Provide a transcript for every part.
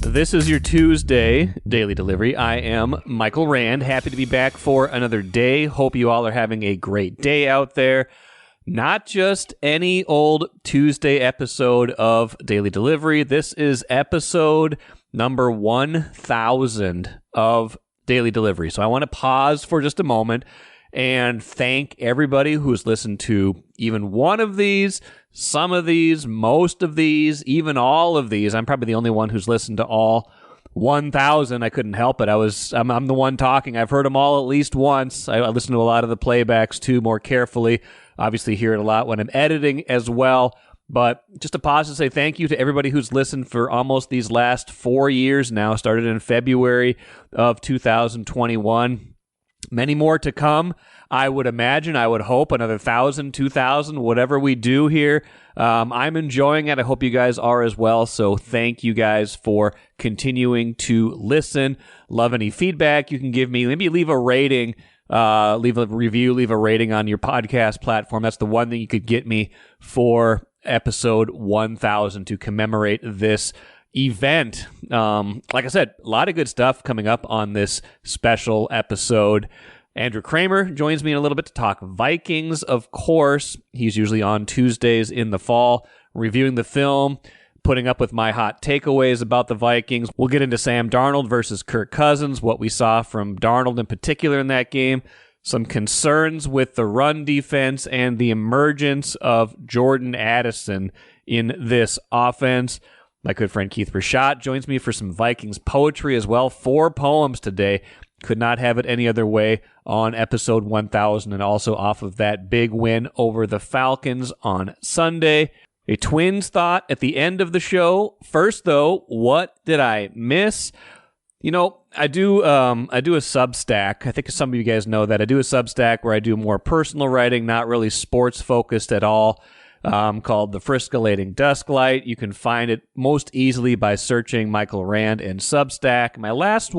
This is your Tuesday daily delivery. I am Michael Rand. Happy to be back for another day. Hope you all are having a great day out there. Not just any old Tuesday episode of Daily Delivery. This is episode number 1000 of Daily Delivery. So I want to pause for just a moment and thank everybody who's listened to even one of these, some of these, most of these, even all of these. I'm probably the only one who's listened to all 1,000. I couldn't help it. I'm the one talking. I've heard them all at least once. I listen to a lot of the playbacks too more carefully. Obviously hear it a lot when I'm editing as well. But just to pause to say thank you to everybody who's listened for almost these last 4 years now. Started in February of 2021. Many more to come, I would imagine. I would hope another 1,000, 2,000, whatever we do here. I'm enjoying it. I hope you guys are as well. So thank you guys for continuing to listen. Love any feedback you can give me. Maybe leave a rating, leave a review, leave a rating on your podcast platform. That's the one thing you could get me for episode 1000 to commemorate this event. Like I said, a lot of good stuff coming up on this special episode. Andrew Krammer joins me in a little bit to talk Vikings, of course. He's usually on Tuesdays in the fall, reviewing the film, putting up with my hot takeaways about the Vikings. We'll get into Sam Darnold versus Kirk Cousins, what we saw from Darnold in particular in that game, some concerns with the run defense, and the emergence of Jordan Addison in this offense. My good friend Keith Rashad joins me for some Vikings poetry as well. 4 poems today. Could not have it any other way on episode 1000 and also off of that big win over the Falcons on Sunday. A Twins thought at the end of the show. First, though, what did I miss? You know, I do a Substack. I think some of you guys know that. I do a Substack where I do more personal writing, not really sports-focused at all. Called The Friscalating Dusklight. You can find it most easily by searching Michael Rand and Substack. My last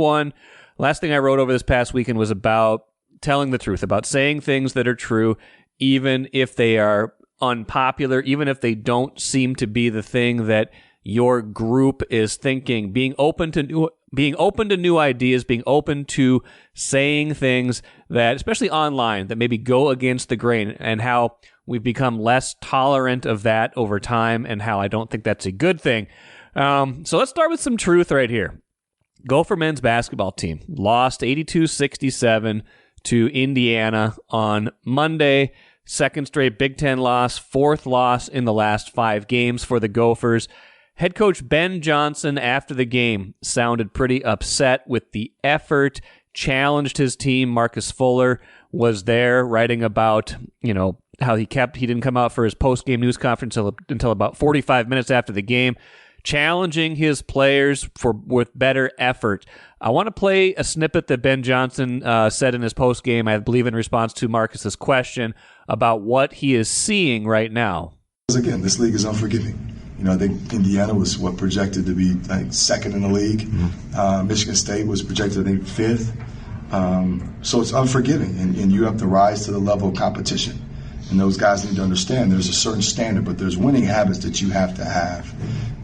thing I wrote over this past weekend was about telling the truth, about saying things that are true, even if they are unpopular, even if they don't seem to be the thing that your group is thinking. Being open to new ideas, being open to saying things that, especially online, that maybe go against the grain, and how we've become less tolerant of that over time, and how I don't think that's a good thing. So let's start with some truth right here. Gopher men's basketball team lost 82-67 to Indiana on Monday. Second straight Big Ten loss, 4th loss in the last 5 games for the Gophers. Head coach Ben Johnson, after the game, sounded pretty upset with the effort, challenged his team. Marcus Fuller was there writing about, how he didn't come out for his post-game news conference until about 45 minutes after the game, challenging his players with better effort. I want to play a snippet that Ben Johnson said in his post-game, I believe in response to Marcus's question about what he is seeing right now. Again, this league is unforgiving. I think Indiana was projected to be second in the league. Mm-hmm. Michigan State was projected, I think, 5th. So it's unforgiving, and you have to rise to the level of competition. And those guys need to understand there's a certain standard, but there's winning habits that you have to have.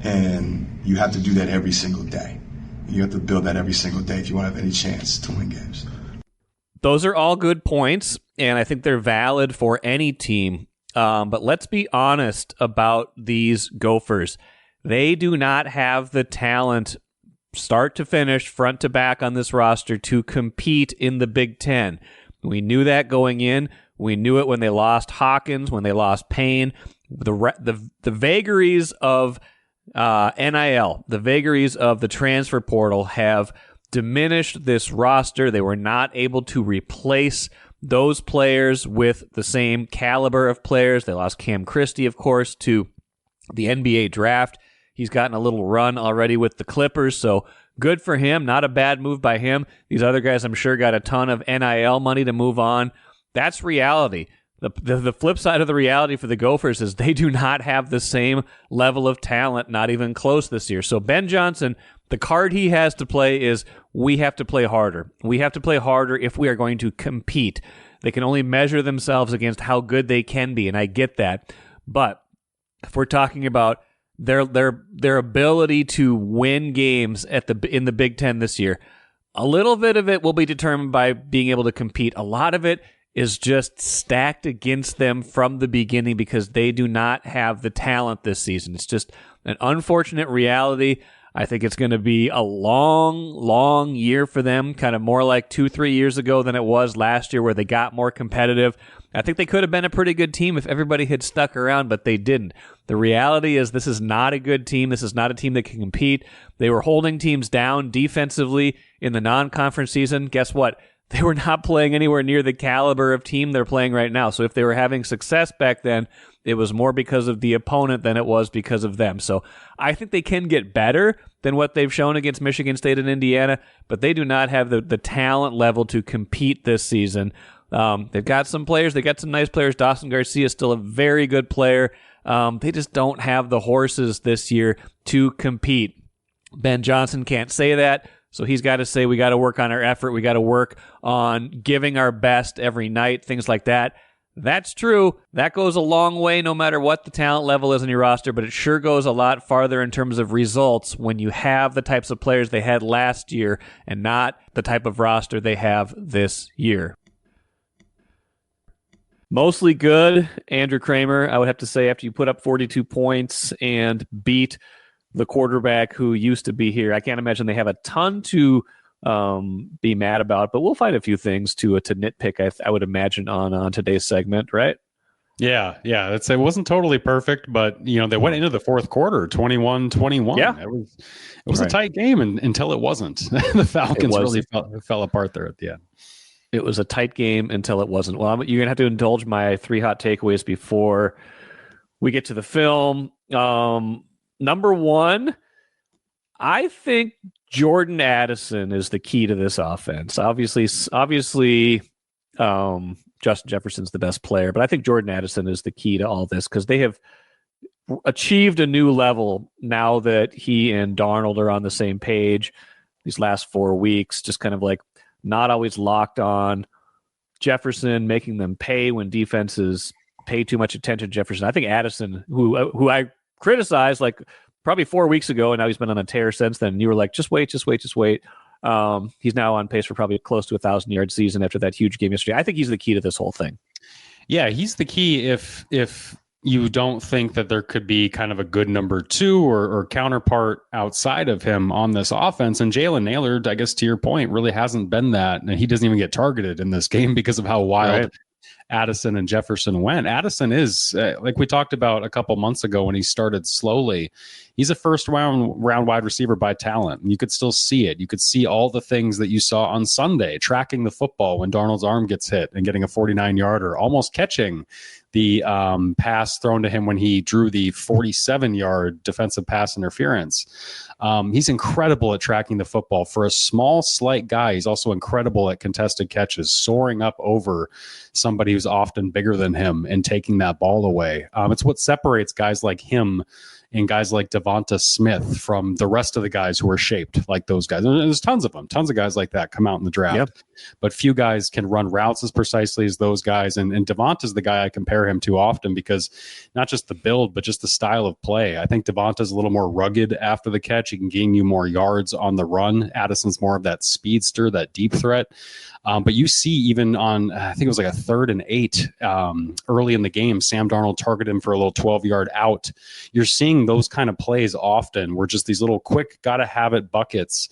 And you have to do that every single day. You have to build that every single day if you want to have any chance to win games. Those are all good points, and I think they're valid for any team. But let's be honest about these Gophers. They do not have the talent, start to finish, front to back on this roster, to compete in the Big Ten. We knew that going in. We knew it when they lost Hawkins, when they lost Payne. The vagaries of NIL, the vagaries of the transfer portal have diminished this roster. They were not able to replace those players with the same caliber of players. They lost Cam Christie, of course, to the NBA draft. He's gotten a little run already with the Clippers, so good for him. Not a bad move by him. These other guys, I'm sure, got a ton of NIL money to move on. That's reality. The flip side of the reality for the Gophers is they do not have the same level of talent, not even close this year. So Ben Johnson, the card he has to play is we have to play harder. We have to play harder if we are going to compete. They can only measure themselves against how good they can be, and I get that. But if we're talking about their ability to win games in the Big Ten this year. A little bit of it will be determined by being able to compete. A lot of it is just stacked against them from the beginning because they do not have the talent this season. It's just an unfortunate reality. I think it's going to be a long, long year for them, kind of more like 2-3 years ago than it was last year where they got more competitive. I think they could have been a pretty good team if everybody had stuck around, but they didn't. The reality is this is not a good team. This is not a team that can compete. They were holding teams down defensively in the non-conference season. Guess what? They were not playing anywhere near the caliber of team they're playing right now. So if they were having success back then, it was more because of the opponent than it was because of them. So I think they can get better than what they've shown against Michigan State and Indiana, but they do not have the talent level to compete this season. They've got some players. They got some nice players. Dawson Garcia is still a very good player. They just don't have the horses this year to compete. Ben Johnson can't say that. So he's got to say, we got to work on our effort. We got to work on giving our best every night, things like that. That's true. That goes a long way no matter what the talent level is in your roster, but it sure goes a lot farther in terms of results when you have the types of players they had last year and not the type of roster they have this year. Mostly good, Andrew Krammer, I would have to say, after you put up 42 points and beat the quarterback who used to be here. I can't imagine they have a ton to be mad about, but we'll find a few things to nitpick, I would imagine, on today's segment, right? Yeah. It wasn't totally perfect, but they went into the fourth quarter 21-21. Yeah. It was right. A tight game until it wasn't. The Falcons really fell apart there at the end. It was a tight game until it wasn't. Well, you're going to have to indulge my 3 hot takeaways before we get to the film. Number 1, I think Jordan Addison is the key to this offense. Obviously, Justin Jefferson's the best player, but I think Jordan Addison is the key to all this because they have achieved a new level now that he and Darnold are on the same page these last 4 weeks, just kind of like not always locked on Jefferson, making them pay when defenses pay too much attention to Jefferson. I think Addison, who I criticized like probably 4 weeks ago, and now he's been on a tear since then. And you were like, just wait. He's now on pace for probably close to 1,000-yard season after that huge game yesterday. I think he's the key to this whole thing. Yeah, he's the key if you don't think that there could be kind of a good number 2 or counterpart outside of him on this offense. And Jalen Nailor, I guess to your point, really hasn't been that. And he doesn't even get targeted in this game because of how wild right. Addison and Jefferson went. Addison is, like we talked about a couple months ago when he started slowly, he's a first round wide receiver by talent. And you could still see it. You could see all the things that you saw on Sunday, tracking the football when Darnold's arm gets hit and getting a 49-yarder, almost catching the pass thrown to him when he drew the 47-yard defensive pass interference. He's incredible at tracking the football. For a small, slight guy, he's also incredible at contested catches, soaring up over somebody who's often bigger than him and taking that ball away. It's what separates guys like him and guys like Devonta Smith from the rest of the guys who are shaped like those guys. And there's tons of them. Tons of guys like that come out in the draft. Yep. But few guys can run routes as precisely as those guys. And Devonta's the guy I compare him to often because not just the build, but just the style of play. I think Devonta's a little more rugged after the catch. He can gain you more yards on the run. Addison's more of that speedster, that deep threat. But you see even on, I think it was like a 3rd and 8 early in the game, Sam Darnold targeted him for a little 12-yard out. You're seeing those kind of plays often where just these little quick, gotta have it buckets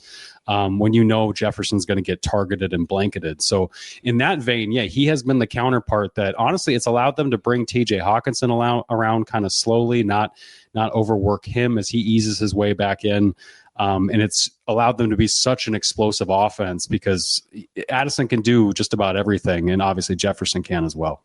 when you know Jefferson's going to get targeted and blanketed. So in that vein, yeah, he has been the counterpart that honestly it's allowed them to bring TJ Hawkinson around kind of slowly, not overwork him as he eases his way back in. And it's allowed them to be such an explosive offense because Addison can do just about everything, and obviously Jefferson can as well.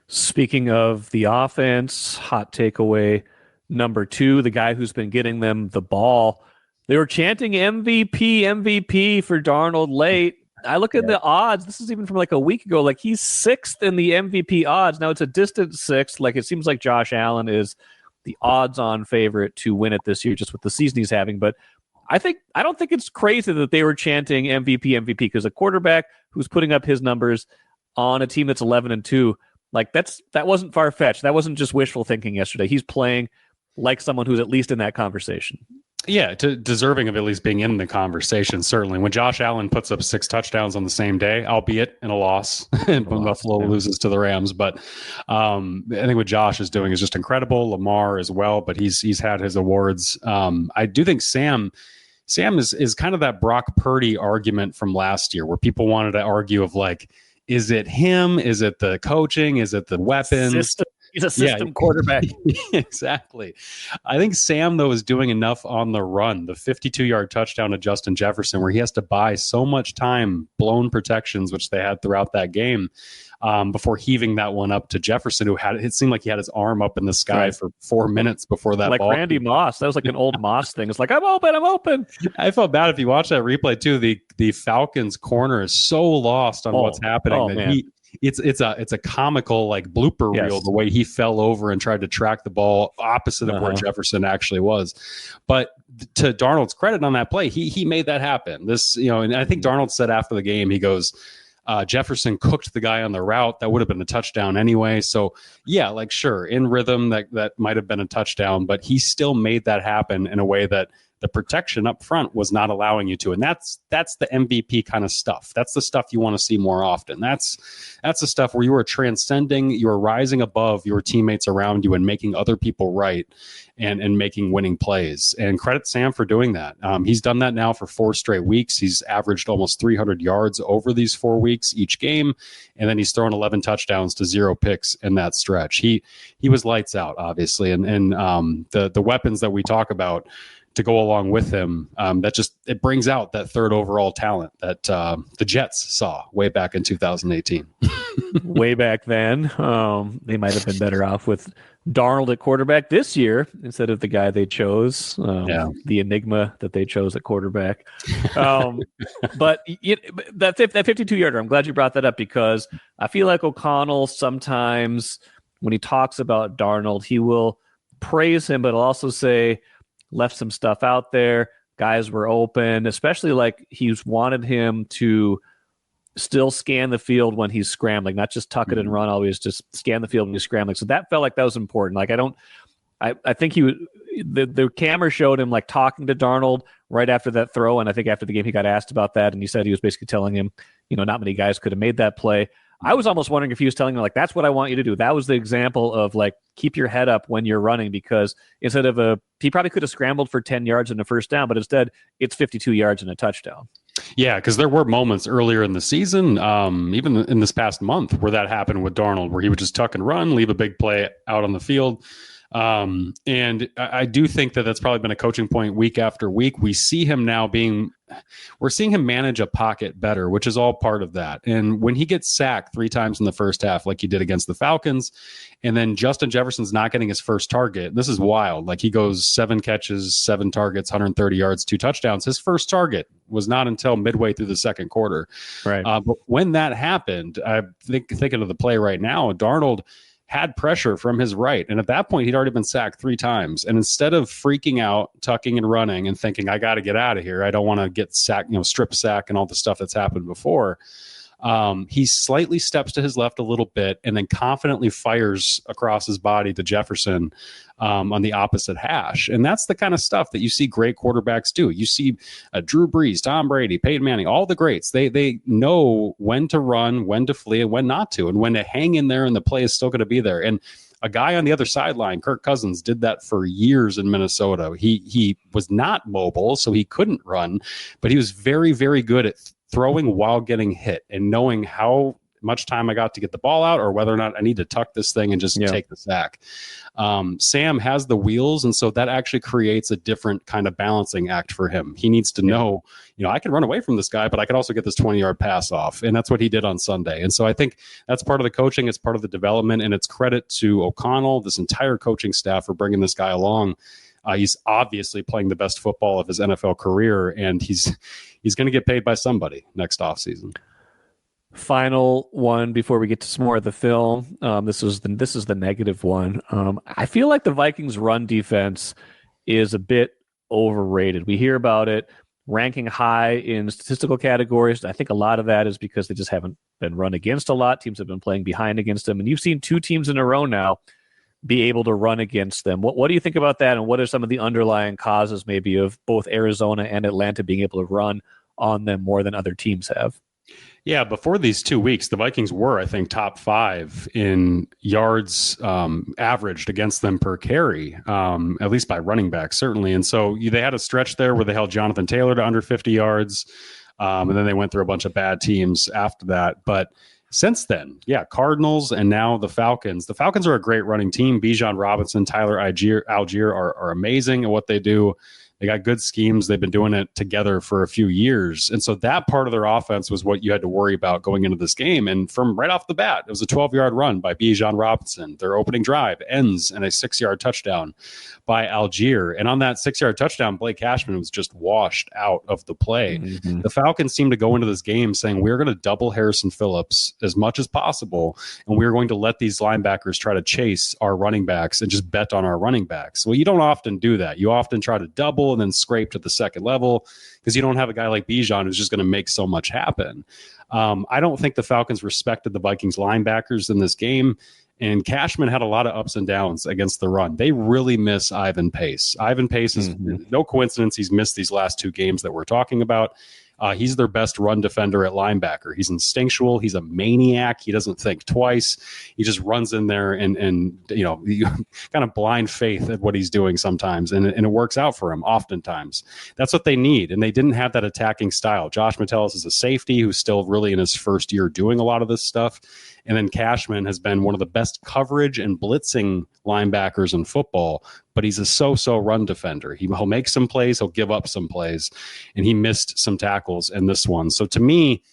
Speaking of the offense, hot takeaway number 2, the guy who's been getting them the ball. They were chanting MVP for Darnold late. I look at the odds. This is even from like a week ago. Like he's 6th in the MVP odds. Now it's a distant 6th. Like it seems like Josh Allen is the odds-on favorite to win it this year, just with the season he's having. But I don't think it's crazy that they were chanting MVP because a quarterback who's putting up his numbers on a team that's 11-2, like that wasn't far-fetched. That wasn't just wishful thinking yesterday. He's playing like someone who's at least in that conversation. Yeah, deserving of at least being in the conversation, certainly. When Josh Allen puts up 6 touchdowns on the same day, albeit in a loss, when Buffalo loses to the Rams. But I think what Josh is doing is just incredible. Lamar as well, but he's had his awards. I do think Sam is kind of that Brock Purdy argument from last year, where people wanted to argue of like, is it him? Is it the coaching? Is it the weapons? He's a system quarterback. Exactly. I think Sam, though, is doing enough on the run. The 52-yard touchdown to Justin Jefferson, where he has to buy so much time, blown protections, which they had throughout that game, before heaving that one up to Jefferson, who it seemed like he had his arm up in the sky for 4 minutes before that like ball. Randy Moss. That was like an old Moss thing. It's like, I'm open. I felt bad if you watch that replay, too. The Falcons corner is so lost on what's happening that it's a comical like blooper reel, the way he fell over and tried to track the ball opposite of where Jefferson actually was. But to Darnold's credit on that play, he made that happen. And I think Darnold said after the game, he goes, Jefferson cooked the guy on the route. That would have been a touchdown anyway. So yeah, like sure, in rhythm that might have been a touchdown, but he still made that happen in a way that the protection up front was not allowing you to. And that's the MVP kind of stuff. That's the stuff you want to see more often. That's the stuff where you are transcending, you are rising above your teammates around you and making other people right and making winning plays. And credit Sam for doing that. He's done that now for 4 straight weeks. He's averaged almost 300 yards over these 4 weeks each game. And then he's thrown 11 touchdowns to 0 picks in that stretch. He was lights out, obviously. And the weapons that we talk about to go along with him, it brings out that 3rd overall talent that the Jets saw way back in 2018. Way back then, they might have been better off with Darnold at quarterback this year instead of the guy they chose, the enigma that they chose at quarterback. But that 52-yarder, I'm glad you brought that up, because I feel like O'Connell sometimes, when he talks about Darnold, he will praise him, but he'll also say, left some stuff out there. Guys were open, especially like he's wanted him to still scan the field when he's scrambling, not just tuck it and run always, just scan the field when he's scrambling. So that felt like that was important. Like I think the camera showed him like talking to Darnold right after that throw. And I think after the game, he got asked about that. And he said he was basically telling him, not many guys could have made that play. I was almost wondering if he was telling him, like, that's what I want you to do. That was the example of, like, keep your head up when you're running, because instead of he probably could have scrambled for 10 yards and a first down, but instead it's 52 yards and a touchdown. Yeah, because there were moments earlier in the season, even in this past month, where that happened with Darnold, where he would just tuck and run, leave a big play out on the field. And I do think that that's probably been a coaching point week after week. We're seeing him manage a pocket better, which is all part of that. And when he gets sacked 3 times in the first half, like he did against the Falcons, and then Justin Jefferson's not getting his first target. This is wild. Like he goes 7 catches, 7 targets, 130 yards, 2 touchdowns. His first target was not until midway through the second quarter. Right. But when that happened, thinking of the play right now, Darnold had pressure from his right. And at that point, he'd already been sacked 3 times. And instead of freaking out, tucking and running and thinking, I got to get out of here, I don't want to get sacked, strip sack and all the stuff that's happened before, he slightly steps to his left a little bit and then confidently fires across his body to Jefferson on the opposite hash. And that's the kind of stuff that you see great quarterbacks do. You see Drew Brees, Tom Brady, Peyton Manning, all the greats. They know when to run, when to flee, and when not to, and when to hang in there and the play is still going to be there. And a guy on the other sideline, Kirk Cousins, did that for years in Minnesota. He was not mobile, so he couldn't run, but he was very, very good at throwing while getting hit and knowing how much time I got to get the ball out or whether or not I need to tuck this thing and just take the sack. Sam has the wheels, and so that actually creates a different kind of balancing act for him. He needs to know, I can run away from this guy, but I can also get this 20-yard pass off, and that's what he did on Sunday. And so I think that's part of the coaching, it's part of the development, and it's credit to O'Connell, this entire coaching staff, for bringing this guy along. He's obviously playing the best football of his NFL career, and he's going to get paid by somebody next offseason. Final one before we get to some more of the film. This is the negative one. I feel like the Vikings' run defense is a bit overrated. We hear about it ranking high in statistical categories. I think a lot of that is because they just haven't been run against a lot. Teams have been playing behind against them, and you've seen 2 teams in a row now be able to run against them. What do you think about that, and what are some of the underlying causes maybe of both Arizona and Atlanta being able to run on them more than other teams have? Yeah, before these 2 weeks, the Vikings were, I think, top 5 in yards averaged against them per carry, at least by running back, certainly. And so they had a stretch there where they held Jonathan Taylor to under 50 yards, and then they went through a bunch of bad teams after that. But since then, Cardinals and now the Falcons. The Falcons are a great running team. Bijan Robinson, Tyler Algier are amazing at what they do. They got good schemes. They've been doing it together for a few years. And so that part of their offense was what you had to worry about going into this game. And from right off the bat, it was a 12-yard run by Bijan Robinson. Their opening drive ends in a 6-yard touchdown by Algier. And on that 6-yard touchdown, Blake Cashman was just washed out of the play. Mm-hmm. The Falcons seemed to go into this game saying, we're going to double Harrison Phillips as much as possible, and we're going to let these linebackers try to chase our running backs and just bet on our running backs. Well, you don't often do that. You often try to double and then scrape to the second level because you don't have a guy like Bijan who's just going to make so much happen. I don't think the Falcons respected the Vikings linebackers in this game, and Cashman had a lot of ups and downs against the run. They really miss Ivan Pace. Ivan Pace is no coincidence. He's missed these last 2 games that we're talking about. He's their best run defender at linebacker. He's instinctual. He's a maniac. He doesn't think twice. He just runs in there and kind of blind faith at what he's doing sometimes. And it works out for him oftentimes. That's what they need. And they didn't have that attacking style. Josh Metellus is a safety who's still really in his first year doing a lot of this stuff. And then Cashman has been one of the best coverage and blitzing linebackers in football, but he's a so-so run defender. He'll make some plays, he'll give up some plays, and he missed some tackles in this one. So to me,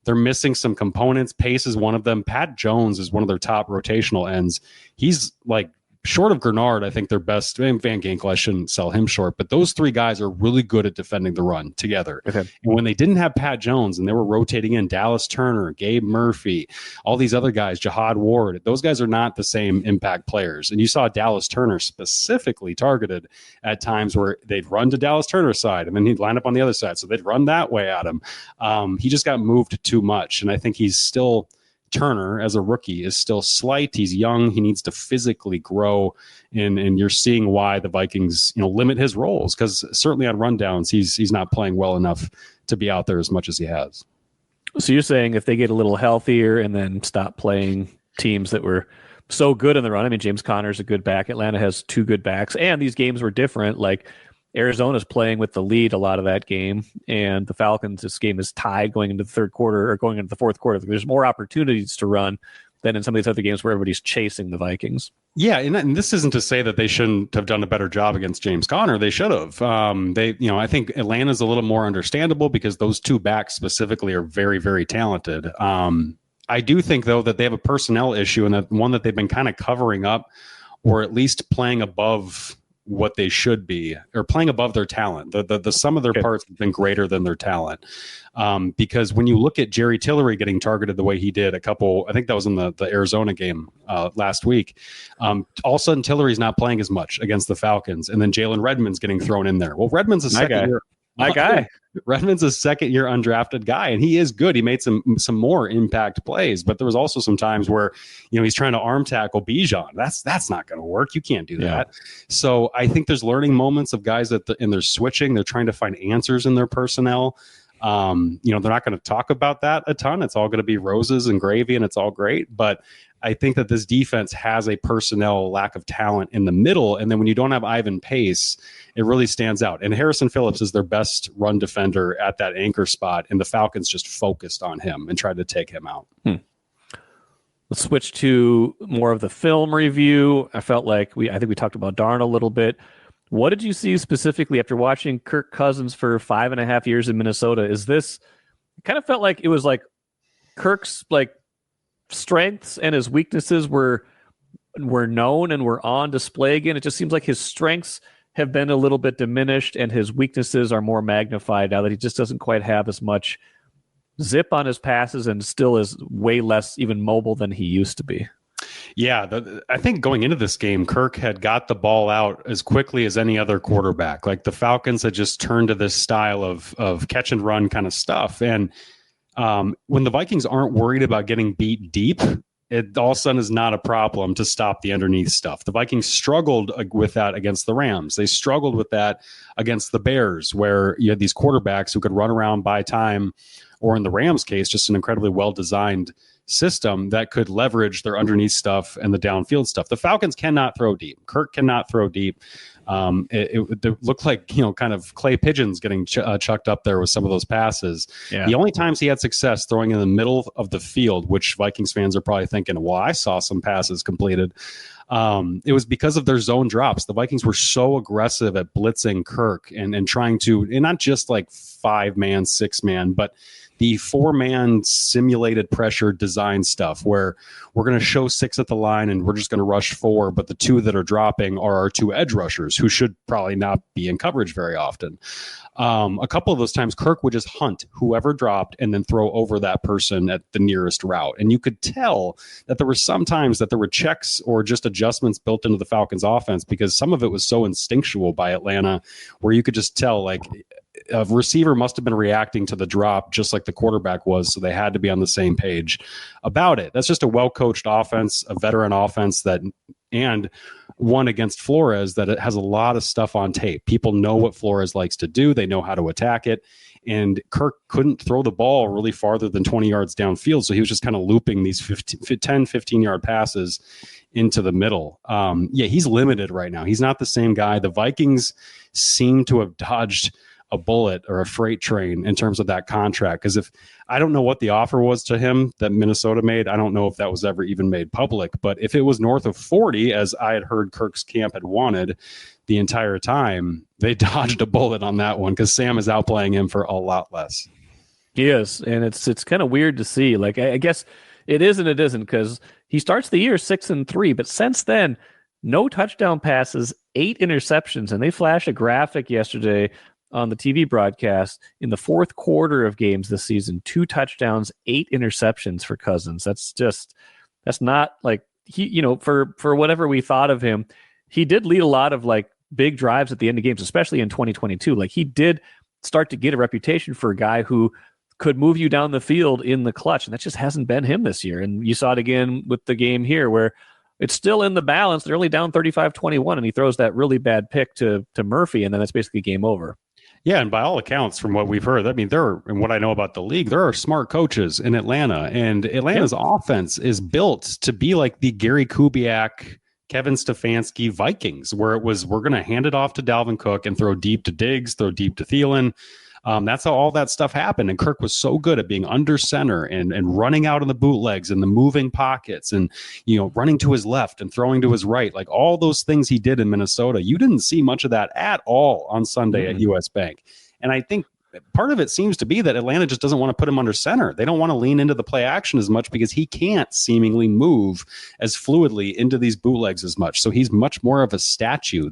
they're missing some components. Pace is one of them. Pat Jones is one of their top rotational ends. He's like, short of Grenard, I think their best. Van Ginkel, I shouldn't sell him short, but those 3 guys are really good at defending the run together. Okay. And when they didn't have Pat Jones and they were rotating in Dallas Turner, Gabe Murphy, all these other guys, Jihad Ward, those guys are not the same impact players. And you saw Dallas Turner specifically targeted at times where they'd run to Dallas Turner's side and then he'd line up on the other side. So they'd run that way at him. He just got moved too much. And I think he's still... Turner, as a rookie, is still slight. He's young. He needs to physically grow, and you're seeing why the Vikings, limit his roles, because certainly on rundowns, he's not playing well enough to be out there as much as he has. So you're saying if they get a little healthier and then stop playing teams that were so good in the run. I mean, James Conner's a good back. Atlanta has 2 good backs, and these games were different. Like Arizona's playing with the lead a lot of that game, and the Falcons, this game is tied going into the third quarter or going into the fourth quarter. There's more opportunities to run than in some of these other games where everybody's chasing the Vikings. Yeah, and this isn't to say that they shouldn't have done a better job against James Conner. They should have. I think Atlanta's a little more understandable because those 2 backs specifically are very, very talented. I do think, though, that they have a personnel issue, and that one that they've been kind of covering up, or at least playing above what they should be, or playing above their talent. The sum of their parts have been greater than their talent. Because when you look at Jerry Tillery getting targeted the way he did I think that was in the Arizona game last week. All of a sudden Tillery's not playing as much against the Falcons. And then Jalen Redmond's getting thrown in there. Well, Redmond's a second year. My guy. Redmond's a second-year undrafted guy, and he is good. He made some more impact plays, but there was also some times where he's trying to arm tackle Bijan. That's not going to work. You can't do that. So I think there's learning moments of guys that and they're switching. They're trying to find answers in their personnel. They're not going to talk about that a ton. It's all going to be roses and gravy, and it's all great. But I think that this defense has a personnel lack of talent in the middle. And then when you don't have Ivan Pace, it really stands out. And Harrison Phillips is their best run defender at that anchor spot. And the Falcons just focused on him and tried to take him out. Let's switch to more of the film review. I felt like I think we talked about Darnold a little bit. What did you see specifically after watching Kirk Cousins for 5.5 years in Minnesota? It kind of felt like it was like Kirk's strengths and his weaknesses were known and were on display again. It just seems like his strengths have been a little bit diminished and his weaknesses are more magnified now that he just doesn't quite have as much zip on his passes and still is way less even mobile than he used to be. Yeah, I think going into this game, Kirk had got the ball out as quickly as any other quarterback. Like the Falcons had just turned to this style of catch and run kind of stuff. And when the Vikings aren't worried about getting beat deep, it all of a sudden is not a problem to stop the underneath stuff. The Vikings struggled with that against the Rams. They struggled with that against the Bears, where you had these quarterbacks who could run around, buy time, or in the Rams case, just an incredibly well-designed system that could leverage their underneath stuff and the downfield stuff. The Falcons cannot throw deep. Kirk cannot throw deep. It looked like, kind of clay pigeons getting chucked up there with some of those passes. Yeah. The only times he had success throwing in the middle of the field, which Vikings fans are probably thinking, well, I saw some passes completed. It was because of their zone drops. The Vikings were so aggressive at blitzing Kirk and trying to, and not just like 5-man, 6-man, but the 4-man simulated pressure design stuff where we're going to show 6 at the line and we're just going to rush 4, but the 2 that are dropping are our 2 edge rushers who should probably not be in coverage very often. A couple of those times, Kirk would just hunt whoever dropped and then throw over that person at the nearest route. And you could tell that there were some times that there were checks or just adjustments built into the Falcons offense because some of it was so instinctual by Atlanta where you could just tell, like, a receiver must have been reacting to the drop just like the quarterback was, so they had to be on the same page about it. That's just a well-coached offense, a veteran offense and one against Flores that it has a lot of stuff on tape. People know what Flores likes to do. They know how to attack it. And Kirk couldn't throw the ball really farther than 20 yards downfield, so he was just kind of looping these 15-yard passes into the middle. He's limited right now. He's not the same guy. The Vikings seem to have dodged a bullet or a freight train in terms of that contract. Because I don't know what the offer was to him that Minnesota made. I don't know if that was ever even made public, but if it was north of 40, as I had heard Kirk's camp had wanted the entire time, they dodged a bullet on that one because Sam is outplaying him for a lot less. He is. And it's kind of weird to see. Like, I guess it is and it isn't, because he starts the year 6-3, but since then, no touchdown passes, 8 interceptions. And they flashed a graphic yesterday on the TV broadcast in the fourth quarter of games this season, 2 touchdowns, 8 interceptions for Cousins. That's not like he, for whatever we thought of him, he did lead a lot of like big drives at the end of games, especially in 2022. Like he did start to get a reputation for a guy who could move you down the field in the clutch. And that just hasn't been him this year. And you saw it again with the game here where it's still in the balance. They're only down 35-21 and he throws that really bad pick to Murphy. And then it's basically game over. Yeah, and by all accounts, from what we've heard, I mean, and what I know about the league, there are smart coaches in Atlanta, and Atlanta's offense is built to be like the Gary Kubiak, Kevin Stefanski Vikings, where it was, we're going to hand it off to Dalvin Cook and throw deep to Diggs, throw deep to Thielen. That's how all that stuff happened. And Kirk was so good at being under center and running out of the bootlegs and the moving pockets and, running to his left and throwing to his right, like all those things he did in Minnesota. You didn't see much of that at all on Sunday at US Bank. And I think part of it seems to be that Atlanta just doesn't want to put him under center. They don't want to lean into the play action as much because he can't seemingly move as fluidly into these bootlegs as much. So he's much more of a statue.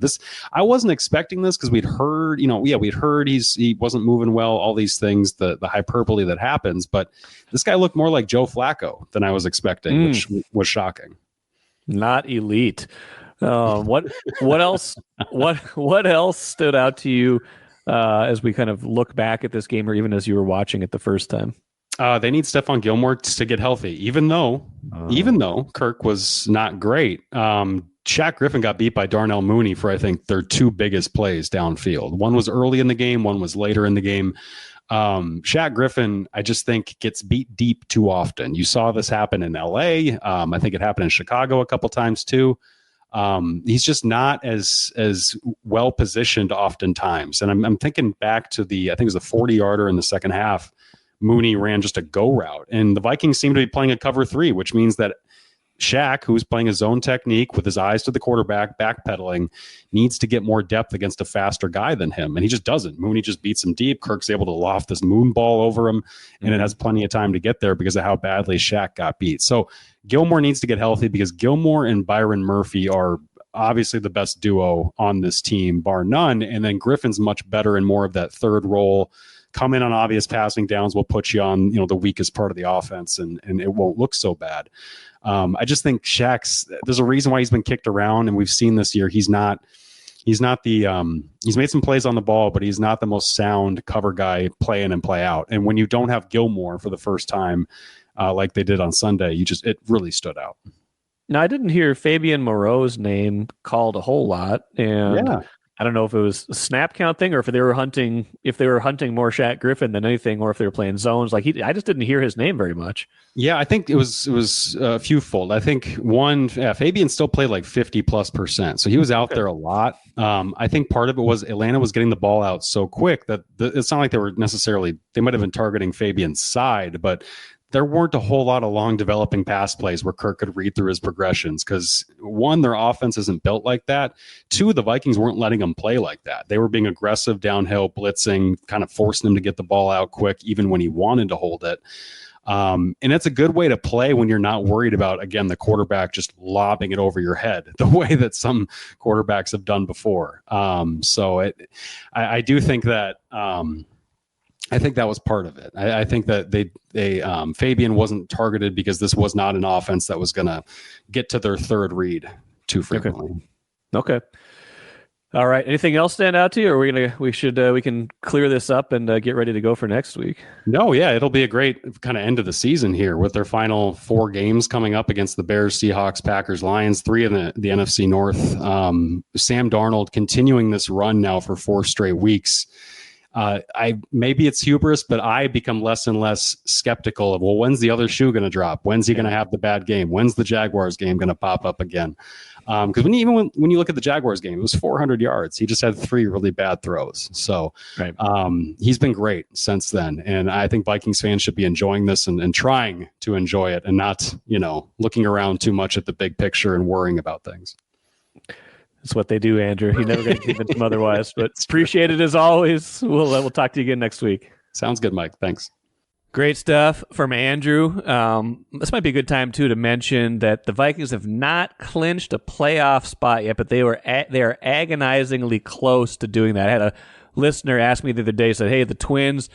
I wasn't expecting this because we'd heard he wasn't moving well, all these things, the hyperbole that happens. But this guy looked more like Joe Flacco than I was expecting, which was shocking. Not elite. What else? What else stood out to you as we kind of look back at this game, or even as you were watching it the first time? They need Stephon Gilmore to get healthy, even though Kirk was not great. Shaq Griffin got beat by Darnell Mooney for, I think, their 2 biggest plays downfield. One was early in the game, one was later in the game. Shaq Griffin, I just think, gets beat deep too often. You saw this happen in LA. I think it happened in Chicago a couple times too. He's just not as well positioned oftentimes. And I'm thinking back to I think it was the 40-yarder in the second half. Mooney ran just a go route, and the Vikings seem to be playing a cover 3, which means that Shaq, who's playing his own technique with his eyes to the quarterback, backpedaling, needs to get more depth against a faster guy than him. And he just doesn't. Mooney just beats him deep. Kirk's able to loft this moon ball over him, and it has plenty of time to get there because of how badly Shaq got beat. So Gilmore needs to get healthy because Gilmore and Byron Murphy are obviously the best duo on this team, bar none. And then Griffin's much better in more of that third role. Come in on obvious passing downs, will put you on, the weakest part of the offense, and it won't look so bad. I just think there's a reason why he's been kicked around, and we've seen this year he's not he's made some plays on the ball, but he's not the most sound cover guy play in and play out. And when you don't have Gilmore for the first time, like they did on Sunday, it really stood out. Now, I didn't hear Fabian Moreau's name called a whole lot, and Yeah. I don't know if it was a snap count thing or if they were hunting more Shaq Griffin than anything, or if they were playing zones. I just didn't hear his name very much. Yeah, I think it was a few fold. I think Fabian still played like 50+%, so he was out there a lot. I think part of it was Atlanta was getting the ball out so quick that it's not like they might have been targeting Fabian's side, but there weren't a whole lot of long developing pass plays where Kirk could read through his progressions because, one, their offense isn't built like that. Two, the Vikings weren't letting them play like that. They were being aggressive downhill, blitzing, kind of forcing him to get the ball out quick, even when he wanted to hold it. And it's a good way to play when you're not worried about, again, the quarterback just lobbing it over your head the way that some quarterbacks have done before. I do think that I think that was part of it. I think that Fabian wasn't targeted because this was not an offense that was going to get to their third read too frequently. Okay. All right. Anything else stand out to you, or we can clear this up and get ready to go for next week? No, yeah, it'll be a great kind of end of the season here with their final 4 games coming up against the Bears, Seahawks, Packers, Lions, 3 in the NFC North. Sam Darnold continuing this run now for 4 straight weeks. Maybe it's hubris, but I become less and less skeptical of, well, when's the other shoe going to drop? When's he going to have the bad game? When's the Jaguars game going to pop up again? Because when you look at the Jaguars game, it was 400 yards. He just had 3 really bad throws. So right. He's been great since then. And I think Vikings fans should be enjoying this and trying to enjoy it and not, looking around too much at the big picture and worrying about things. That's what they do, Andrew. You're never going to convince them otherwise. But appreciate it as always. We'll talk to you again next week. Sounds good, Mike. Thanks. Great stuff from Andrew. This might be a good time, too, to mention that the Vikings have not clinched a playoff spot yet, but they are agonizingly close to doing that. I had a listener ask me the other day, said, hey, the Twins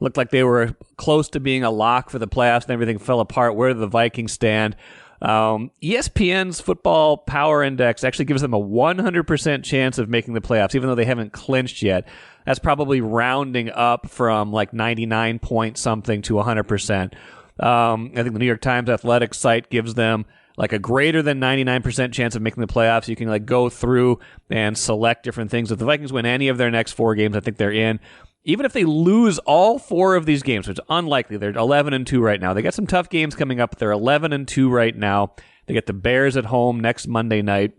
looked like they were close to being a lock for the playoffs and everything fell apart. Where do the Vikings stand? ESPN's Football Power Index actually gives them a 100% chance of making the playoffs, even though they haven't clinched yet. That's probably rounding up from like 99 point something to 100%. I think the New York Times Athletic site gives them like a greater than 99% chance of making the playoffs. You can like go through and select different things. If the Vikings win any of their next 4 games, I think they're in. Even if they lose all 4 of these games, which is unlikely, they're 11-2 right now. They got some tough games coming up, but they're 11-2 right now. They get the Bears at home next Monday night.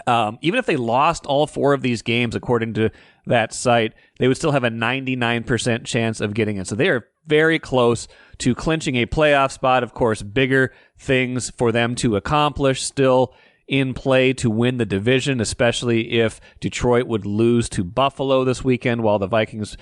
Even if they lost all 4 of these games, according to that site, they would still have a 99% chance of getting in. So they are very close to clinching a playoff spot. Of course, bigger things for them to accomplish still in play to win the division, especially if Detroit would lose to Buffalo this weekend, while the Vikings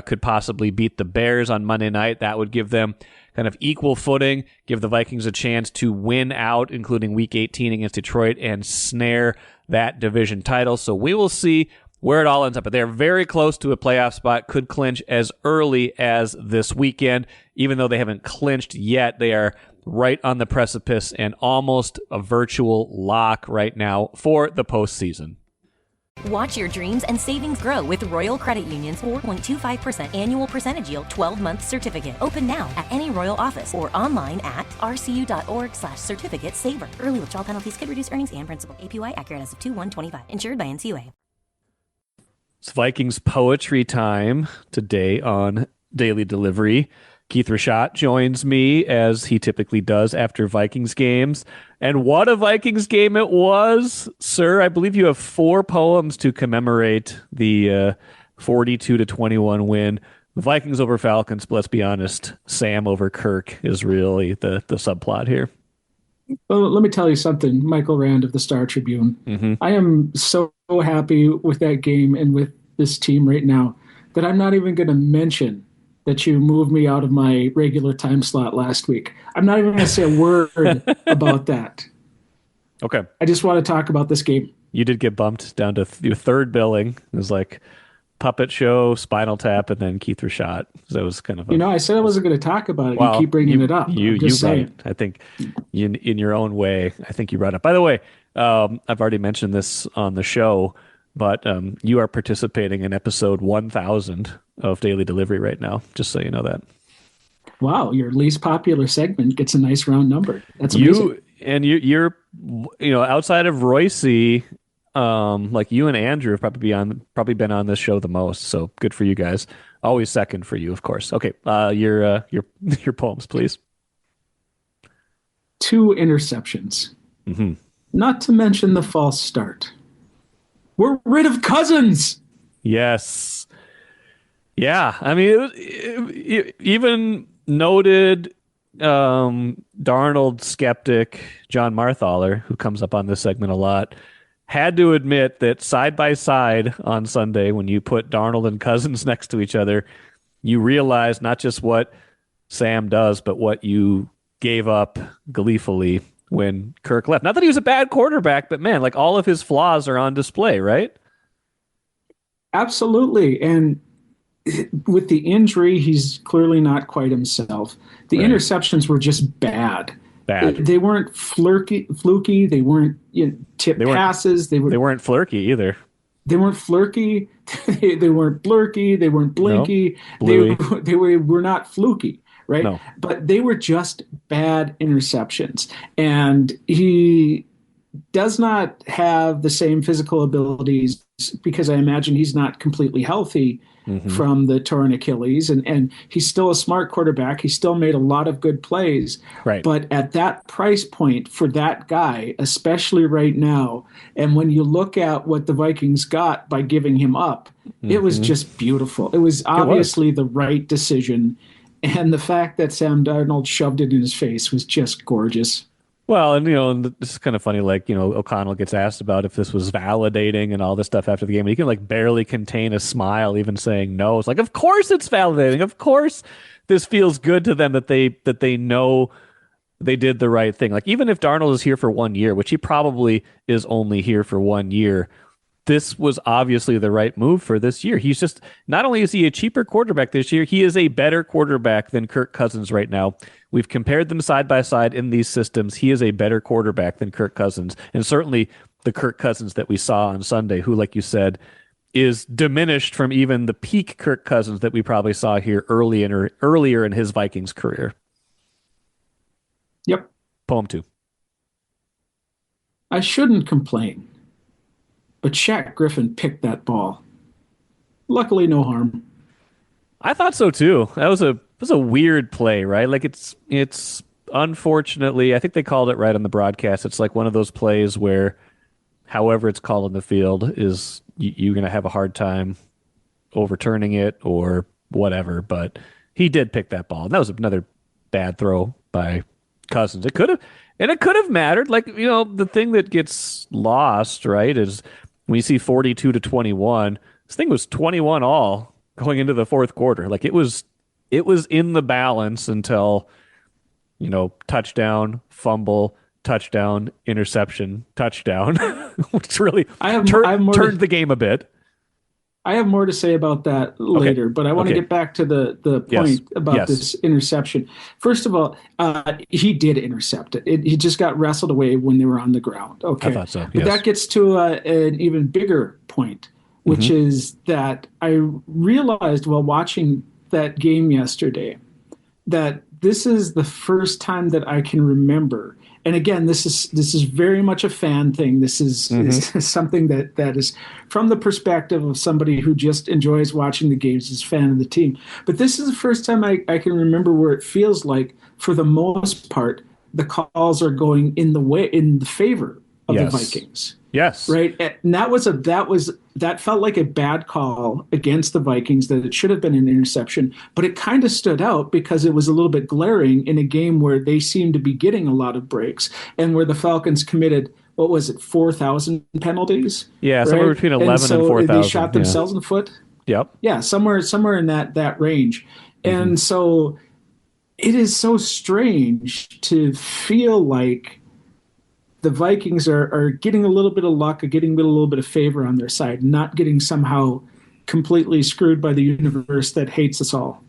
could possibly beat the Bears on Monday night. That would give them kind of equal footing, give the Vikings a chance to win out, including Week 18 against Detroit, and snare that division title. So we will see where it all ends up. But they're very close to a playoff spot, could clinch as early as this weekend. Even though they haven't clinched yet, they are right on the precipice and almost a virtual lock right now for the postseason. Watch your dreams and savings grow with Royal Credit Union's 4.25% annual percentage yield 12-month certificate. Open now at any Royal office or online at rcu.org/certificate saver. Early withdrawal penalties could reduce earnings and principal. APY accurate as of 2/1/25. Insured by NCUA. It's Vikings poetry time today on Daily Delivery. Keith Rashat joins me, as he typically does after Vikings games. And what a Vikings game it was, sir. I believe you have 4 poems to commemorate the 42-21 win. The Vikings over Falcons, but let's be honest, Sam over Kirk is really the subplot here. Well, let me tell you something, Michael Rand of the Star Tribune. Mm-hmm. I am so happy with that game and with this team right now that I'm not even going to mention that you moved me out of my regular time slot last week. I'm not even going to say a word about that. Okay. I just want to talk about this game. You did get bumped down to your 3rd billing. It was like Puppet Show, Spinal Tap, and then Keith Rashat. So it was kind of I said I wasn't going to talk about it. Well, you keep bringing it up. You brought it. I think in your own way, I think you brought it up. By the way, I've already mentioned this on the show, but you are participating in episode 1000 of Daily Delivery right now, just so you know that. Wow, your least popular segment gets a nice round number. That's amazing. You're outside of Royce, like you and Andrew have probably been on this show the most. So good for you guys. Always second for you, of course. Okay, your your poems, please. 2 interceptions. Mm-hmm. Not to mention the false start. We're rid of Cousins. Yes. Yeah, I mean, even noted Darnold skeptic John Marthaler, who comes up on this segment a lot, had to admit that side by side on Sunday, when you put Darnold and Cousins next to each other, you realize not just what Sam does, but what you gave up gleefully when Kirk left. Not that he was a bad quarterback, but man, like all of his flaws are on display, right? Absolutely. And with the injury, he's clearly not quite himself. The interceptions were just bad. They weren't fluky. They weren't tip passes. They weren't flirky either. They weren't flirky. They weren't blurky. They weren't blinky. No, they were not fluky, right? No. But they were just bad interceptions. And he does not have the same physical abilities because I imagine he's not completely healthy from the torn Achilles. And he's still a smart quarterback. He still made a lot of good plays. Right. But at that price point for that guy, especially right now, and when you look at what the Vikings got by giving him up, it was just beautiful. It was obviously the right decision. And the fact that Sam Darnold shoved it in his face was just gorgeous. Well, and this is kind of funny. Like, O'Connell gets asked about if this was validating and all this stuff after the game. And he can like barely contain a smile, even saying no. It's like, of course it's validating. Of course, this feels good to them that they know they did the right thing. Like, even if Darnold is here for 1 year, which he probably is only here for 1 year, this was obviously the right move for this year. He's just, not only is he a cheaper quarterback this year, he is a better quarterback than Kirk Cousins right now. We've compared them side by side in these systems. He is a better quarterback than Kirk Cousins. And certainly the Kirk Cousins that we saw on Sunday, who, like you said, is diminished from even the peak Kirk Cousins that we probably saw here earlier in his Vikings career. Yep. Poem 2. I shouldn't complain, but Shaq Griffin picked that ball. Luckily, no harm. I thought so too. That was a weird play, right? Like it's unfortunately, I think they called it right on the broadcast. It's like one of those plays where, however it's called in the field, is you're going to have a hard time overturning it or whatever. But he did pick that ball, and that was another bad throw by Cousins. It could have mattered. Like, the thing that gets lost, right, is when you see 42-21. This thing was 21 all going into the fourth quarter. Like, it was in the balance until, touchdown, fumble, touchdown, interception, touchdown, which really turned the game a bit. I have more to say about that later, but I want to get back to the point about this interception. First of all, he did intercept it. He just got wrestled away when they were on the ground. Okay, I thought so. Yes. But that gets to an even bigger point, which is that I realized while watching that game yesterday that this is the first time that I can remember. And again, this is very much a fan thing. This is something that is from the perspective of somebody who just enjoys watching the games as a fan of the team. But this is the first time I can remember where it feels like, for the most part, the calls are going in the favor of the Vikings. Yes. Right. And that felt like a bad call against the Vikings, that it should have been an interception, but it kind of stood out because it was a little bit glaring in a game where they seemed to be getting a lot of breaks and where the Falcons committed, 4,000 penalties? Yeah, right? somewhere between 11 and 4,000. They shot themselves in the foot. Yep. Yeah, somewhere in that range. And so it is so strange to feel like the Vikings are getting a little bit of luck, getting a little bit of favor on their side, not getting somehow completely screwed by the universe that hates us all.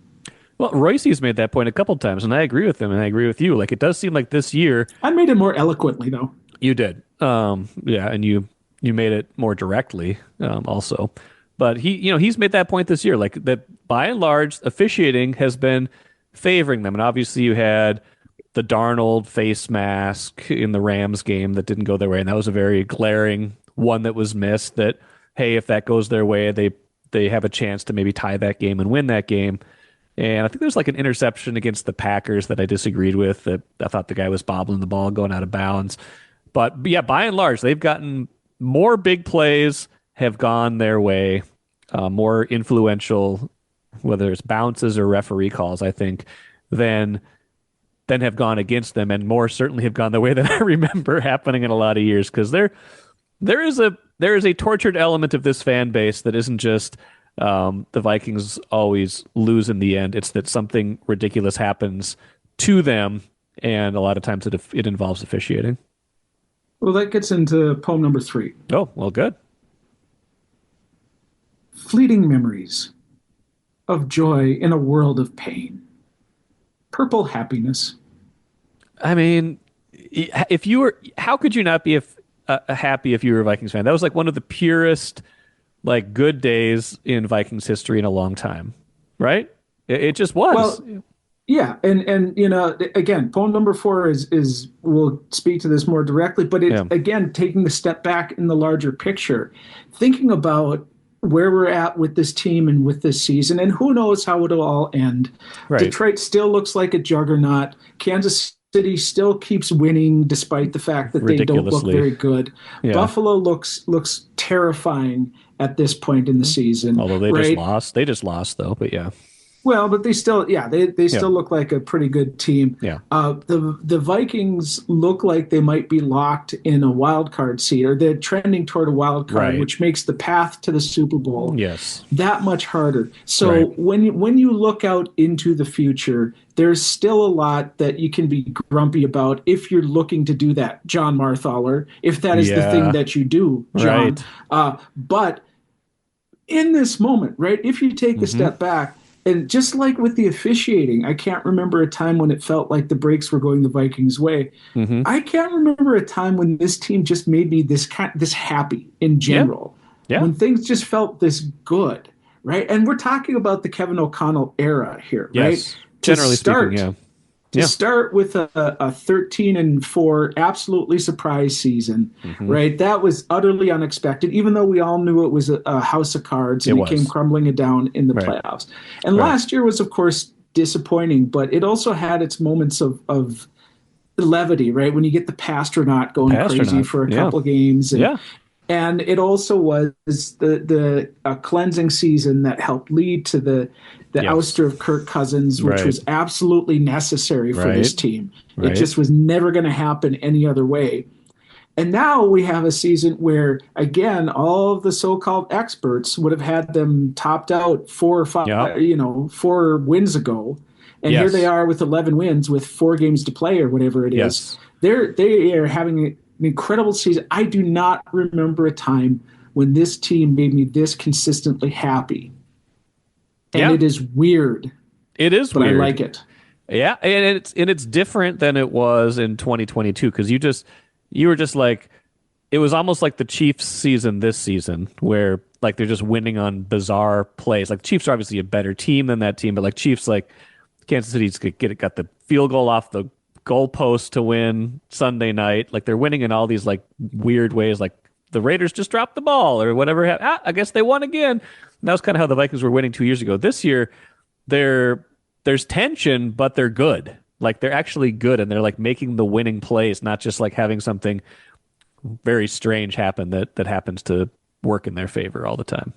Well, Royce's made that point a couple times, and I agree with him, and I agree with you. Like, it does seem like this year... I made it more eloquently, though. You did. And you made it more directly also. But he's made that point this year, like that by and large, officiating has been favoring them. And obviously you had the Darnold face mask in the Rams game that didn't go their way, and that was a very glaring one that was missed, that, hey, if that goes their way, they have a chance to maybe tie that game and win that game. And I think there's like an interception against the Packers that I disagreed with, that I thought the guy was bobbling the ball going out of bounds. But yeah, by and large, they've gotten more big plays have gone their way, more influential, whether it's bounces or referee calls, I think, than have gone against them, and more certainly have gone the way that I remember happening in a lot of years. Because there is a tortured element of this fan base that isn't just the Vikings always lose in the end. It's that something ridiculous happens to them, and a lot of times it involves officiating. Well, that gets into poem number 3. Oh, well, good. Fleeting memories of joy in a world of pain. Purple happiness. I mean, if you were, how could you not be happy if you were a Vikings fan? That was like one of the purest, like, good days in Vikings history in a long time, right? It just was. Well, yeah, and you know, again, poem number 4 is we'll speak to this more directly, but it's again taking the step back in the larger picture, thinking about where we're at with this team and with this season, and who knows how it'll all end. Right. Detroit still looks like a juggernaut. Kansas City still keeps winning despite the fact that they don't look very good. Yeah. Buffalo looks terrifying at this point in the season. Although they just lost. They just lost, though, but yeah. Well, but they still, they still look like a pretty good team. Yeah. The Vikings look like they might be locked in a wild card seat, or they're trending toward a wild card, which makes the path to the Super Bowl that much harder. So when you look out into the future, there's still a lot that you can be grumpy about if you're looking to do that, John Marthaler, if that is the thing that you do, John. But in this moment, right, if you take a step back, and just like with the officiating, I can't remember a time when it felt like the breaks were going the Vikings' way. I can't remember a time when this team just made me this happy in general. Yeah. When things just felt this good, right? And we're talking about the Kevin O'Connell era here, right? Generally speaking, To start with a 13-4 absolutely surprise season, right? That was utterly unexpected, even though we all knew it was a house of cards, and it came crumbling down in the playoffs. And last year was, of course, disappointing, but it also had its moments of levity, right? When you get the Pastronaut going crazy for a couple games. And it also was the cleansing season that helped lead to the ouster of Kirk Cousins, which was absolutely necessary for this team. It just was never going to happen any other way. And now we have a season where, again, all of the so-called experts would have had them topped out 4 or 5, 4 wins ago. And here they are with 11 wins with 4 games to play or whatever it is. They are having an incredible season. I do not remember a time when this team made me this consistently happy. And it is weird. It is but weird. I like it. Yeah, and it's different than it was in 2022, because you were just like, it was almost like the Chiefs season this season, where like they're just winning on bizarre plays. Like, Chiefs are obviously a better team than that team, but like Chiefs, like Kansas City's got the field goal off the goalpost to win Sunday night. Like, they're winning in all these like weird ways. Like, the Raiders just dropped the ball or whatever. I guess they won again. And that was kind of how the Vikings were winning 2 years ago. This year, there's tension, but they're good. Like, they're actually good, and they're like making the winning plays, not just like having something very strange happen that happens to work in their favor all the time.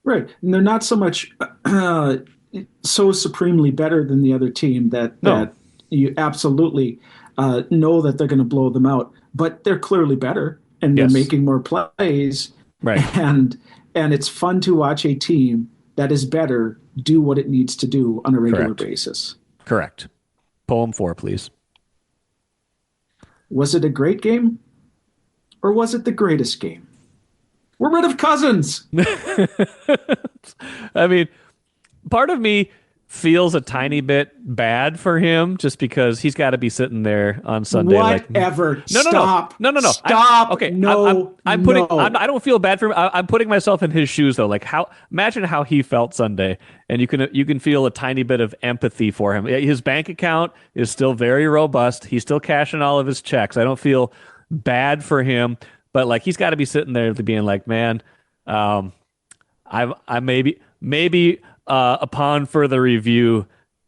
Right. And they're not so much so supremely better than the other team that you absolutely know that they're going to blow them out, but they're clearly better, and they're making more plays. Right. And it's fun to watch a team that is better do what it needs to do on a regular basis. Correct. Poem 4, please. Was it a great game, or was it the greatest game? We're rid of Cousins. I mean, part of me feels a tiny bit bad for him just because he's got to be sitting there on Sunday. Whatever. No. Stop. No. Stop. Okay. No. I'm putting. I don't feel bad for him. I'm putting myself in his shoes though. Like imagine how he felt Sunday, and you can feel a tiny bit of empathy for him. His bank account is still very robust. He's still cashing all of his checks. I don't feel bad for him, but like he's got to be sitting there being like, man, I maybe upon further review,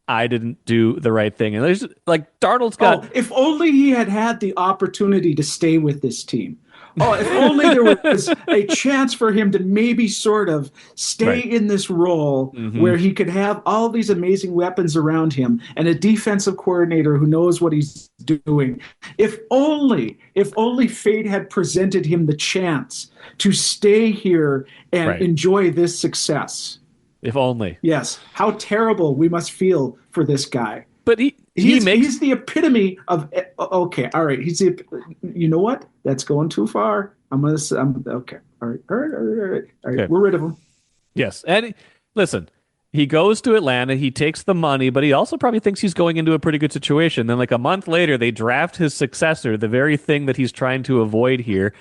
I didn't do the right thing. And there's like Darnold's got. If only he had the opportunity to stay with this team. Oh, if only there was a chance for him to maybe sort of stay in this role where he could have all these amazing weapons around him and a defensive coordinator who knows what he's doing. If only fate had presented him the chance to stay here and enjoy this success. If only. Yes. How terrible we must feel for this guy. But he's the epitome of okay. All right. You know what? That's going too far. Okay. All right. Okay. We're rid of him. Yes. And listen, he goes to Atlanta. He takes the money, but he also probably thinks he's going into a pretty good situation. Then like a month later, they draft his successor, the very thing that he's trying to avoid here.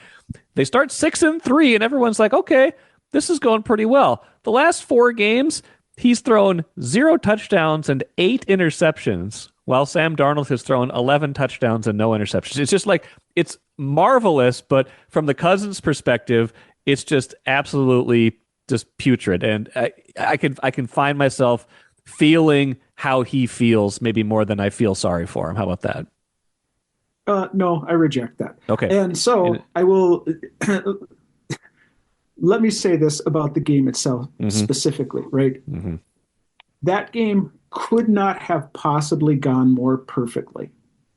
They start 6-3 and everyone's like, okay, this is going pretty well. The last 4 games, he's thrown 0 touchdowns and 8 interceptions, while Sam Darnold has thrown 11 touchdowns and no interceptions. It's just like, it's marvelous, but from the Cousins' perspective, it's just absolutely just putrid. And I can find myself feeling how he feels, maybe more than I feel sorry for him. How about that? No, I reject that. Okay. And so I will... Let me say this about the game itself specifically, right? That game could not have possibly gone more perfectly.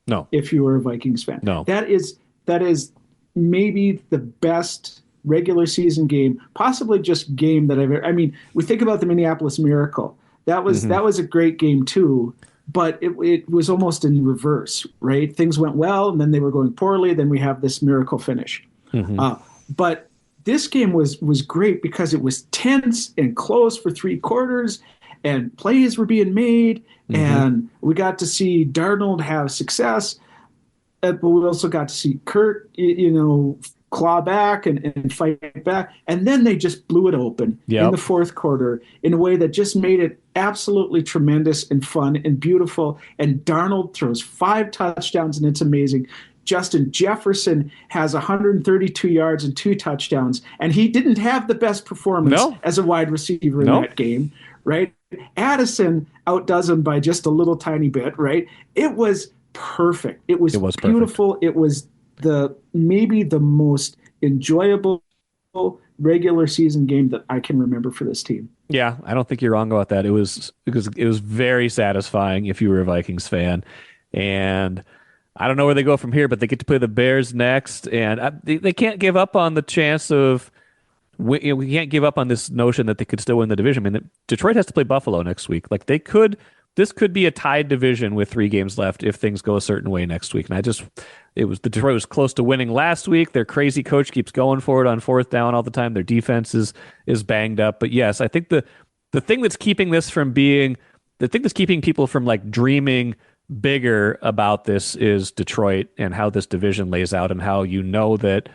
No. If you were a Vikings fan. No. That is maybe the best regular season game, possibly just game that I've ever... I mean, we think about the Minneapolis Miracle. That was a great game too, but it was almost in reverse, right? Things went well, and then they were going poorly. Then we have this miracle finish. But this game was great because it was tense and close for 3 quarters, and plays were being made, and we got to see Darnold have success, but we also got to see Kurt, claw back and fight back, and then they just blew it open in the 4th quarter in a way that just made it absolutely tremendous and fun and beautiful. And Darnold throws 5 touchdowns, and it's amazing. Justin Jefferson has 132 yards and 2 touchdowns, and he didn't have the best performance as a wide receiver in that game, right? Addison outdoes him by just a little tiny bit, right? It was perfect. It was beautiful. Perfect. It was maybe the most enjoyable regular season game that I can remember for this team. Yeah, I don't think you're wrong about that. It was very satisfying if you were a Vikings fan, and I don't know where they go from here, but they get to play the Bears next, and they can't give up on the chance of. We can't give up on this notion that they could still win the division. I mean, Detroit has to play Buffalo next week. Like this could be a tied division with 3 games left if things go a certain way next week. And Detroit was close to winning last week. Their crazy coach keeps going for it on 4th down all the time. Their defense is banged up. But yes, I think the thing that's keeping this from being the thing that's keeping people from like dreaming bigger about this is Detroit and how this division lays out and how that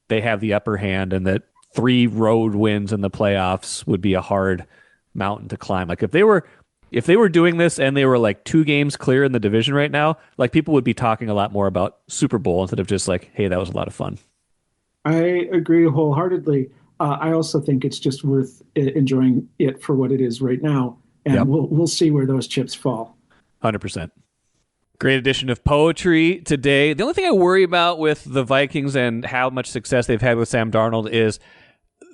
they have the upper hand and that 3 road wins in the playoffs would be a hard mountain to climb. Like if they were doing this and they were like 2 games clear in the division right now, like people would be talking a lot more about Super Bowl instead of just like, hey, that was a lot of fun. I agree wholeheartedly. I also think it's just worth enjoying it for what it is right now. And we'll see where those chips fall. 100%. Great edition of poetry today. The only thing I worry about with the Vikings and how much success they've had with Sam Darnold is,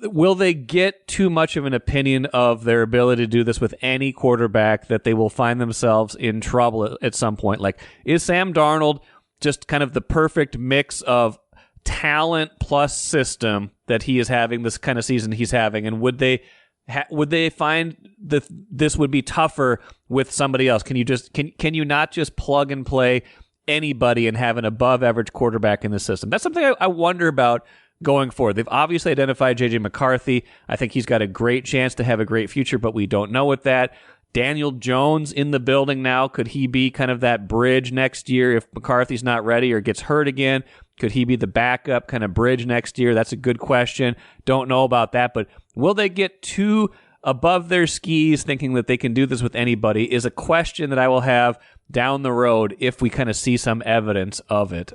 will they get too much of an opinion of their ability to do this with any quarterback that they will find themselves in trouble at some point? Like, is Sam Darnold just kind of the perfect mix of talent plus system that he is having this kind of season he's having? And would they find that this would be tougher with somebody else? Can you not just plug and play anybody and have an above average quarterback in the system? That's something I wonder about going forward. They've obviously identified J.J. McCarthy. I think he's got a great chance to have a great future, but we don't know with that. Daniel Jones in the building now. Could he be kind of that bridge next year if McCarthy's not ready or gets hurt again? Could he be the backup kind of bridge next year? That's a good question. Don't know about that, but will they get too above their skis thinking that they can do this with anybody is a question that I will have down the road if we kind of see some evidence of it.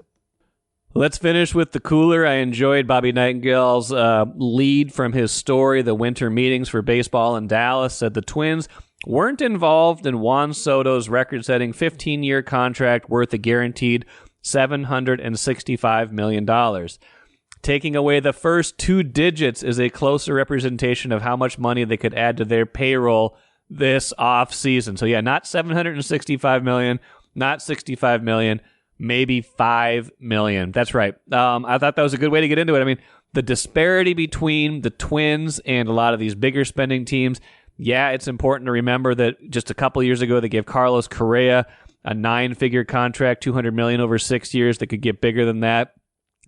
Let's finish with the cooler. I enjoyed Bobby Nightingale's lead from his story, the winter meetings for baseball in Dallas, said the Twins weren't involved in Juan Soto's record-setting 15-year contract worth a guaranteed $765 million. Taking away the first 2 digits is a closer representation of how much money they could add to their payroll this offseason. So yeah, not $765 million, not $65 million, maybe $5 million. That's right. I thought that was a good way to get into it. I mean, the disparity between the Twins and a lot of these bigger spending teams, yeah, it's important to remember that just a couple years ago they gave Carlos Correa a 9-figure contract, $200 million over 6 years that could get bigger than that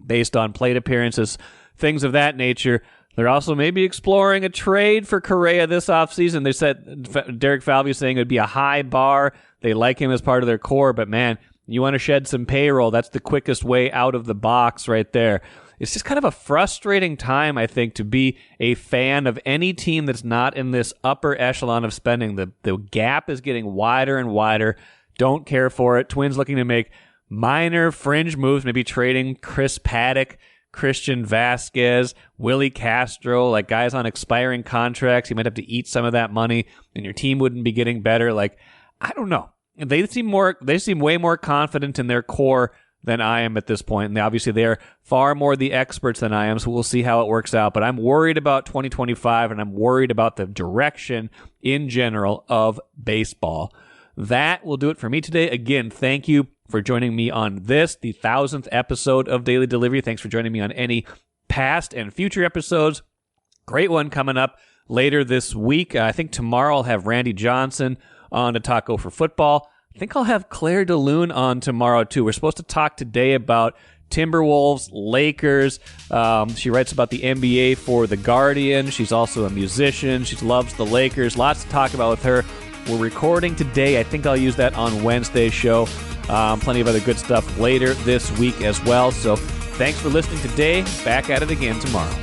based on plate appearances, things of that nature. They're also maybe exploring a trade for Correa this offseason. They said Derek Falvey saying it would be a high bar. They like him as part of their core, but man, you want to shed some payroll. That's the quickest way out of the box right there. It's just kind of a frustrating time, I think, to be a fan of any team that's not in this upper echelon of spending. The gap is getting wider and wider. Don't care for it. Twins looking to make minor fringe moves, maybe trading Chris Paddock, Christian Vasquez, Willie Castro, like guys on expiring contracts. You might have to eat some of that money, and your team wouldn't be getting better. Like, I don't know. They seem way more confident in their core than I am at this point. And obviously they are far more the experts than I am, so we'll see how it works out. But I'm worried about 2025, and I'm worried about the direction in general of baseball. That will do it for me today. Again, thank you for joining me on this, the 1000th episode of Daily Delivery. Thanks for joining me on any past and future episodes. Great one coming up later this week. I think tomorrow I'll have Randy Johnson on to talk Gopher football. I think I'll have Claire DeLune on tomorrow too. We're supposed to talk today about Timberwolves, Lakers. She writes about the NBA for The Guardian. She's also a musician. She loves the Lakers. Lots to talk about with her. We're recording today. I think I'll use that on Wednesday's show. Plenty of other good stuff later this week as well. So thanks for listening today. Back at it again tomorrow.